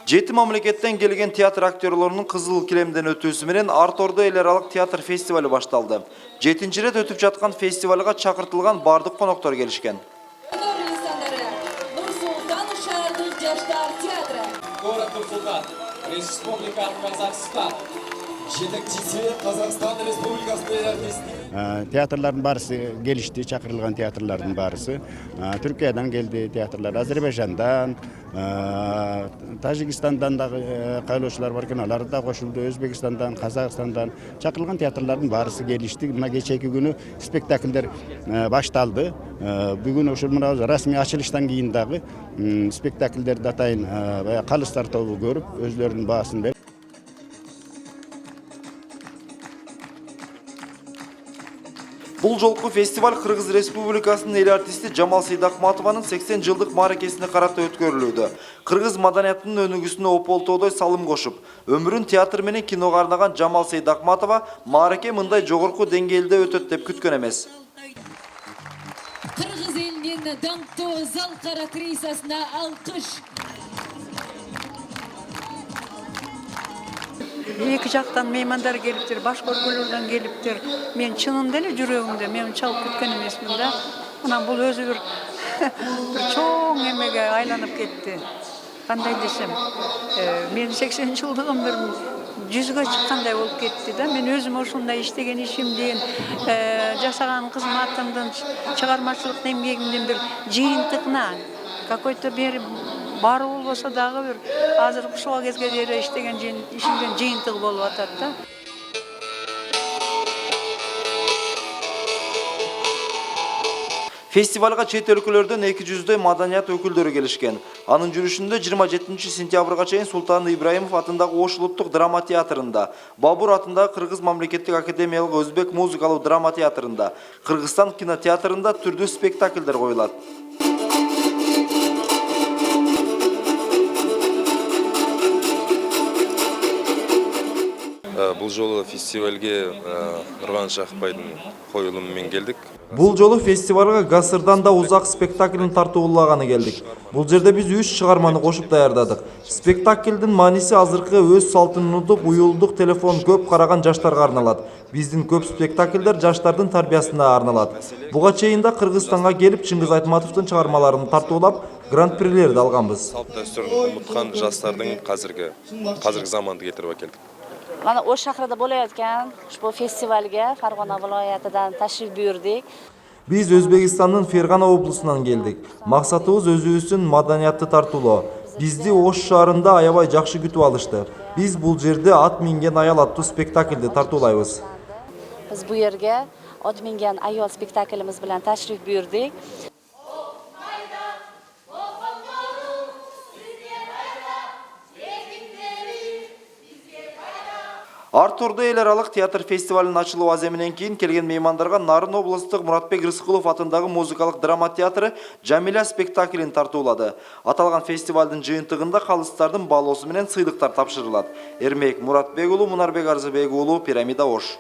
Жети мамлекеттен келген театр актерлорунун кызыл килемден өтүүсү менен Артордо эл аралык театр фестивали башталды. 7-нчи рет өтүп жаткан фестивалга чакыртылган бардык коноктор келишкен. Город Нур-Султан, Республика Казахстан. Жетекчиси Казахстан Республикасынын артисти. Театрлардын барысы келишти, чакырылган театрлардын барысы. Түркиядан келди театрлар, Азербайжандан, Тажикстандан да кайлоочулар бар экен, алар да кошулду, Өзбекстандан, Казакстандан чакырылган театрлардын барысы келишти. Мына кечеки күнү спектакльдер башталды. Бүгүн ошол мына расмий ачылыштан кийин дагы спектакльдерди атайын калыстар тобу көрүп, өзлөрүнүн баасын берип. Бул жолку фестиваль Кыргыз Республикасынын эл артисти Жамал Сейдахматованын 80 жылдык мааракесине карата өткөрүлүүдө. Кыргыз маданиятынын өнүгүүсүнө ополтоодой салым кошуп, өмүрүн театр менен киного арнаган Жамал Сейдахматова маараке мындай жогорку деңгээлде өтөт деп күткөн эмес. Кыргыз элинин даңктуу залкар актрисасына алкыш. Эки жактан меймандар келиптир, башка өлкөлөрдөн келиптир. Мен чынында эле жүрөгүмдө мен чалып күткөн эмесмин да. Анан бул өзү бир чоң эмеге айланып кетти. Кандай десем, мен 80 жылдыгым бир 100гө чыккандай болуп кетти да. Мен өзүм ошондой иштеген ишимдин, жашаган кызматымдын, чыгармачылык эмгегимдин бир жыйынтыгына какой-то бир бары болбосо дагы бир азыр ушул кезге чейин иштеген ишимдин жыйынтыгы болуп атат да. Фестивалга чет өлкөлөрдөн 200дөй маданият өкүлдөрү келишкен. Анын жүрүшүндө 27-сентябрга чейин Султан Ибраимов атындагы Ош улуттук драма театрында, Бабур атындагы Кыргыз мамлекеттик академиялык өзбек музыкалык драма театрында, Кыргызстан кинотеатрында түрдүү спектакльдер коюлат. Бул жолу фестивалге Нурган Шахбайдын коюлуму менен келдик. Бул жолу фестивалга гасырдан да узак спектакльин тартуулаганы келдик. Бул жерде биз 3 чыгарманы кошуп даярдадык. Спектакльдин мааниси азыркы өз салтын унутуп, уюлдук телефон көп караган жаштарга арналат. Биздин көп спектакльдер жаштардын тарбиясына арналат. Буга чейин да Кыргызстанга келип Чыңгыз Айтматовдун чыгармаларын тартуулап, гран-прилерди алганбыз. Салт-дәстүрүн унуткан жаштардын казыркы заманды кетирип келдик. Mana Osh shahrida bo'layotgan ushbu festivalga Farg'ona viloyatidan tashrif buyurdik. Biz O'zbekistonning Fergana облусунан келдик. Максатыбыз өзүбүздүн маданиятты тартуулоо. Бизди Ош шаарында аябай жакшы күтүп алышты. Биз бул жерде ат минген аял аттуу спектакльди тартуулайбыз. Biz bu yerga ot mingan ayol spektaklimiz bilan tashrif buyurdik. Артордо эл аралык театр фестивалынын ачылуу аземинен кийин келген меймандарга Нарын облустук Муратбек Рыскулов атындагы музыкалык драма театры Жамиля спектаклин тартуулады. Аталган фестивалдын жыйынтыгында калыстардын баалоосу менен сыйлыктар тапшырылат. Эрмек Муратбек уулу, Мунарбек Арзыбек уулу, Пирамида Ош.